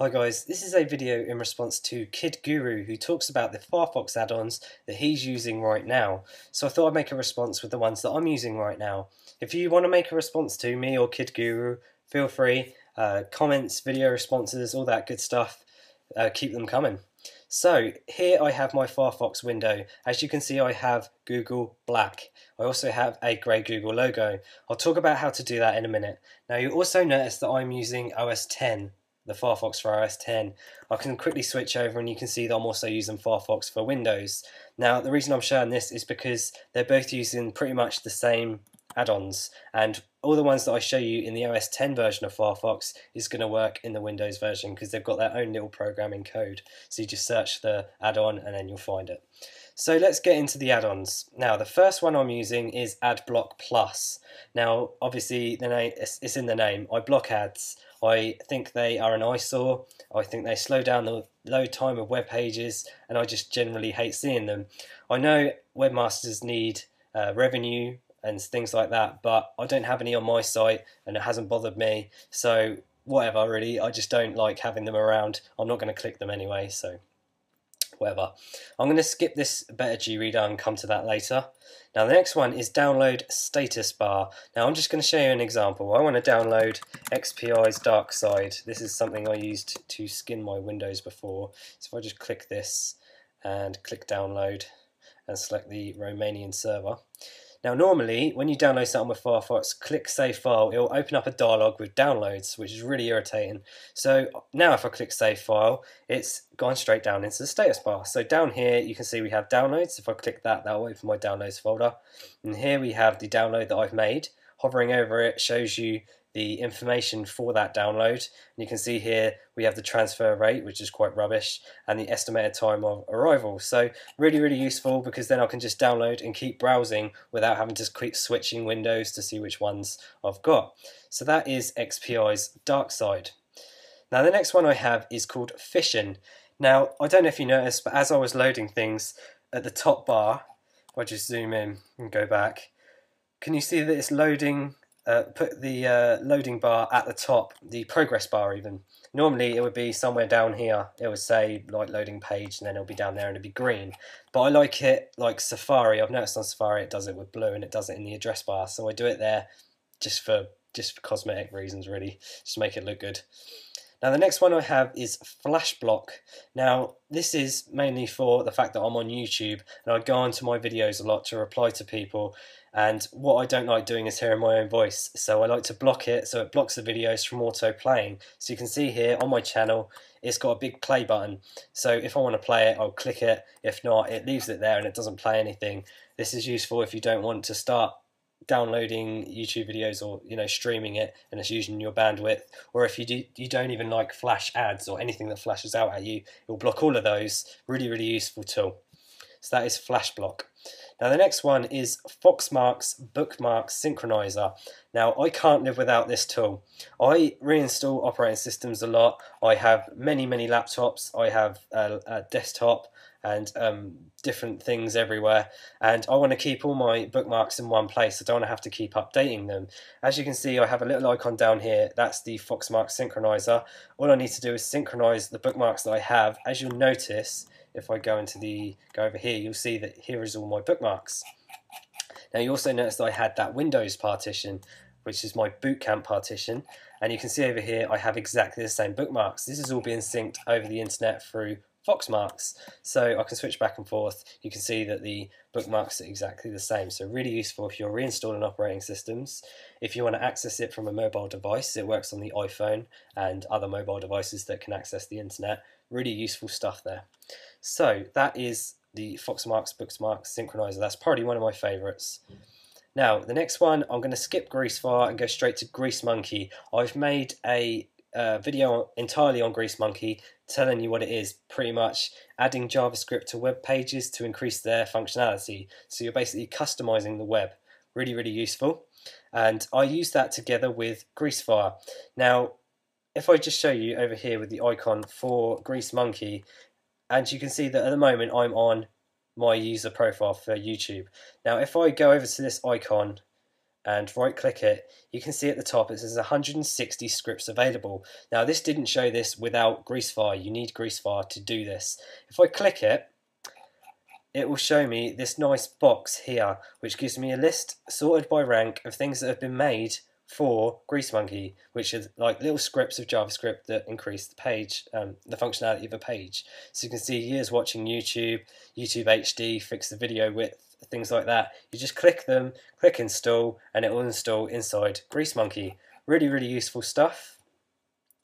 Hi guys, this is a video in response to Kid Guru, who talks about the Firefox add-ons that he's using right now. So I thought I'd make a response with the ones that I'm using right now. If you want to make a response to me or Kid Guru, feel free. Comments, video responses, all that good stuff, keep them coming. So here I have my Firefox window. As you can see, I have Google black. I also have a grey Google logo. I'll talk about how to do that in a minute. Now you also notice that I'm using OS 10. The Firefox for OS 10. I can quickly switch over and you can see that I'm also using Firefox for Windows. Now the reason I'm showing this is because they're both using pretty much the same add-ons, and all the ones that I show you in the OS 10 version of Firefox is going to work in the Windows version because they've got their own little programming code. So you just search the add-on and then you'll find it. So let's get into the add-ons. Now the first one I'm using is AdBlock Plus. Now obviously it's in the name. I block ads. I think they are an eyesore. I think they slow down the load time of web pages, and I just generally hate seeing them. I know webmasters need revenue and things like that, but I don't have any on my site and it hasn't bothered me, so whatever really. I just don't like having them around. I'm not going to click them anyway, so whatever. I'm going to skip this beta GReader and come to that later. Now the next one is download status bar. Now I'm just going to show you an example. I want to download XPI's Dark Side. This is something I used to skin my Windows before. So if I just click this and click download and select the Romanian server. Now normally when you download something with Firefox, click save file, it will open up a dialog with downloads, which is really irritating. So now if I click save file, it's gone straight down into the status bar. So down here you can see we have downloads. If I click that, that will open my downloads folder. And here we have the download that I've made. Hovering over it shows you the information for that download, and you can see here we have the transfer rate, which is quite rubbish, and the estimated time of arrival. So really useful, because then I can just download and keep browsing without having to keep switching windows to see which ones I've got. So that is XPI's Dark Side. Now the next one I have is called Fission. Now I don't know if you noticed, but as I was loading things at the top bar, if I just zoom in and go back, can you see that it's loading? Put the loading bar at the top, the progress bar even. Normally it would be somewhere down here. It would say like loading page, and then it'll be down there and it'll be green. But I like it like Safari. I've noticed on Safari it does it with blue, and it does it in the address bar. So I do it there just for cosmetic reasons, really, just to make it look good. Now the next one I have is Flash Block. Now this is mainly for the fact that I'm on YouTube and I go onto my videos a lot to reply to people, and what I don't like doing is hearing my own voice, so I like to block it so it blocks the videos from auto playing. So you can see here on my channel it's got a big play button, so if I want to play it I'll click it. If not, it leaves it there and it doesn't play anything. This is useful if you don't want to start downloading YouTube videos, or streaming it and it's using your bandwidth, or if you don't even like flash ads or anything that flashes out at you, it will block all of those. Really useful tool. So that is Flash Block. Now the next one is Foxmarks Bookmark Synchronizer. Now I can't live without this tool. I reinstall operating systems a lot. I have many laptops. I have a desktop and different things everywhere, and I want to keep all my bookmarks in one place. I don't want to have to keep updating them. As you can see, I have a little icon down here. That's the Foxmark Synchronizer. All I need to do is synchronize the bookmarks that I have. As you'll notice, if I go over here, you'll see that here is all my bookmarks. Now you also notice that I had that Windows partition, which is my bootcamp partition, and you can see over here I have exactly the same bookmarks. This is all being synced over the internet through Foxmarks, so I can switch back and forth. You can see that the bookmarks are exactly the same, so really useful if you're reinstalling operating systems. If you want to access it from a mobile device, it works on the iPhone and other mobile devices that can access the internet. Really useful stuff there. So that is the Foxmarks Bookmark Synchronizer. That's probably one of my favourites. Now the next one, I'm going to skip Greasefire and go straight to Grease Monkey. I've made a video entirely on Grease Monkey, telling you what it is, pretty much adding JavaScript to web pages to increase their functionality. So you're basically customizing the web. Really useful, and I use that together with Greasefire. Now if I just show you over here with the icon for Grease Monkey, and you can see that at the moment I'm on my user profile for YouTube. Now if I go over to this icon and right click it, you can see at the top it says 160 scripts available. Now this didn't show this without Greasefire. You need Greasefire to do this. If I click it, it will show me this nice box here, which gives me a list sorted by rank of things that have been made for GreaseMonkey, which are like little scripts of JavaScript that increase the page, the functionality of a page. So you can see years watching YouTube, YouTube HD, fix the video width, things like that. You just click them, click install, and it will install inside GreaseMonkey. Really, really useful stuff.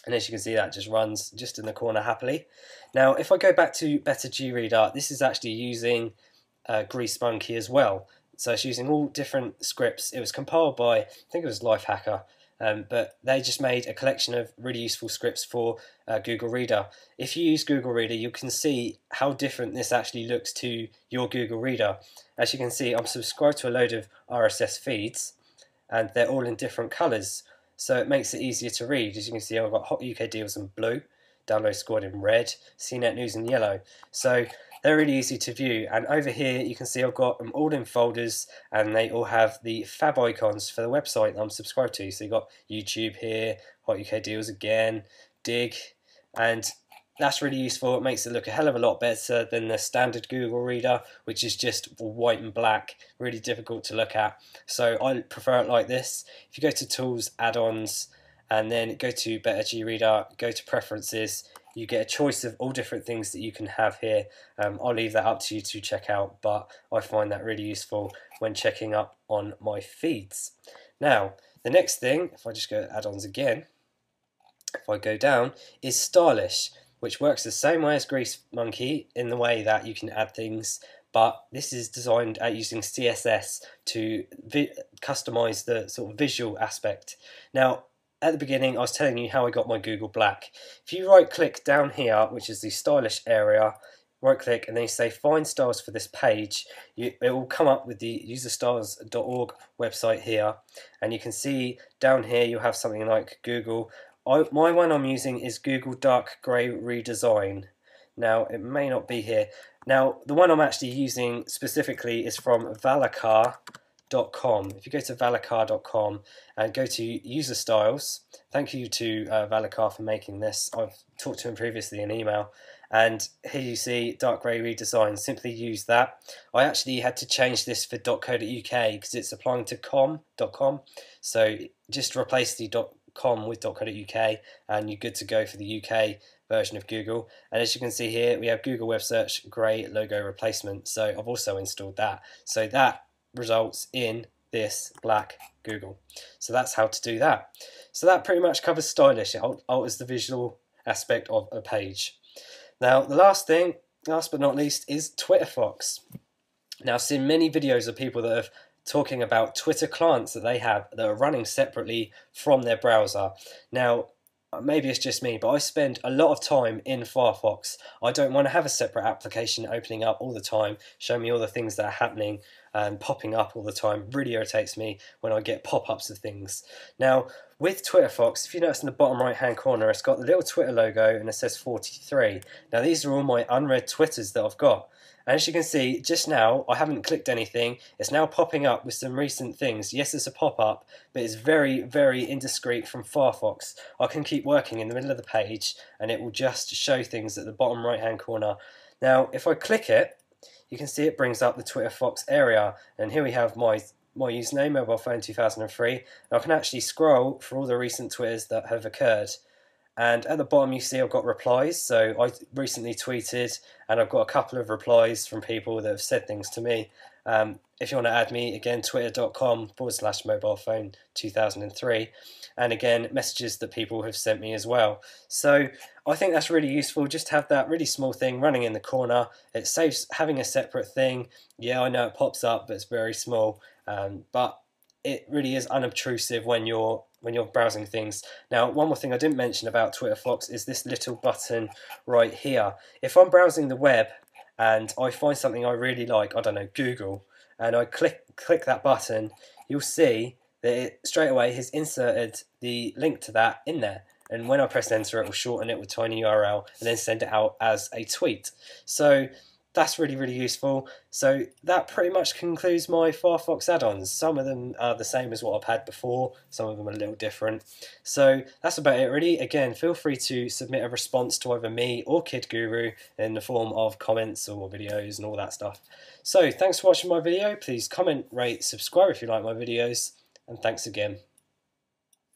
And as you can see, that just runs just in the corner happily. Now, if I go back to Better GReader, this is actually using GreaseMonkey as well. So it's using all different scripts. It was compiled by, I think it was Lifehacker, but they just made a collection of really useful scripts for Google Reader. If you use Google Reader, you can see how different this actually looks to your Google Reader. As you can see, I'm subscribed to a load of RSS feeds, and they're all in different colours. So it makes it easier to read. As you can see, I've got Hot UK Deals in blue, Download Squad in red, CNET News in yellow. So they're really easy to view. And over here, you can see I've got them all in folders, and they all have the fab icons for the website that I'm subscribed to. So you've got YouTube here, Hot UK Deals again, Dig, and that's really useful. It makes it look a hell of a lot better than the standard Google Reader, which is just white and black, really difficult to look at. So I prefer it like this. If you go to Tools, Add-ons, and then go to Better GReader, go to Preferences, you get a choice of all different things that you can have here. I'll leave that up to you to check out, but I find that really useful when checking up on my feeds. Now, the next thing, if I just go to Add-ons again, if I go down, is Stylish, which works the same way as GreaseMonkey in the way that you can add things, but this is designed at using CSS to customize the sort of visual aspect. Now, at the beginning, I was telling you how I got my Google Black. If you right click down here, which is the stylish area, right click and then you say find styles for this page, it will come up with the userstyles.org website here, and you can see down here you'll have something like Google. My one I'm using is Google Dark Grey Redesign. Now, it may not be here. Now, the one I'm actually using specifically is from Valacar.com. If you go to Valacar.com and go to User Styles, thank you to Valacar for making this. I've talked to him previously in email. And here you see Dark Grey Redesign. Simply use that. I actually had to change this for .co.uk because it's applying to .com. So just replace the .com with .co.uk and you're good to go for the UK version of Google. And as you can see here, we have Google Web Search Grey logo replacement. So I've also installed that. So that results in this black Google. So that's how to do that. So that pretty much covers Stylish. It alters the visual aspect of a page. Now the last thing, last but not least, is Firefox. Now I've seen many videos of people that have talking about Twitter clients that they have that are running separately from their browser. Now, maybe it's just me, but I spend a lot of time in Firefox. I don't want to have a separate application opening up all the time, showing me all the things that are happening and popping up all the time. It really irritates me when I get pop-ups of things. Now, with Firefox, if you notice in the bottom right-hand corner, it's got the little Twitter logo and it says 43. Now, these are all my unread Twitters that I've got. And as you can see, just now, I haven't clicked anything. It's now popping up with some recent things. Yes, it's a pop-up, but it's very, very indiscreet from Firefox. I can keep working in the middle of the page, and it will just show things at the bottom right-hand corner. Now, if I click it, you can see it brings up the Firefox area. And here we have my username, mobile phone 2003. And I can actually scroll for all the recent Twitters that have occurred. And at the bottom you see I've got replies, so I recently tweeted and I've got a couple of replies from people that have said things to me. If you want to add me, again, twitter.com/mobile phone 2003, and again, messages that people have sent me as well. So I think that's really useful, just to have that really small thing running in the corner. It saves having a separate thing. Yeah, I know it pops up, but it's very small, but it really is unobtrusive when you're browsing things. Now, one more thing I didn't mention about Firefox is this little button right here. If I'm browsing the web and I find something I really like, I don't know, Google, and I click that button, you'll see that it straight away has inserted the link to that in there. And when I press enter, it will shorten it with tiny URL and then send it out as a tweet. So that's really useful. So that pretty much concludes my Firefox add-ons. Some of them are the same as what I've had before, some of them are a little different. So that's about it really. Again, feel free to submit a response to either me or Kid Guru in the form of comments or videos and all that stuff. So thanks for watching my video. Please comment, rate, subscribe if you like my videos, and thanks again.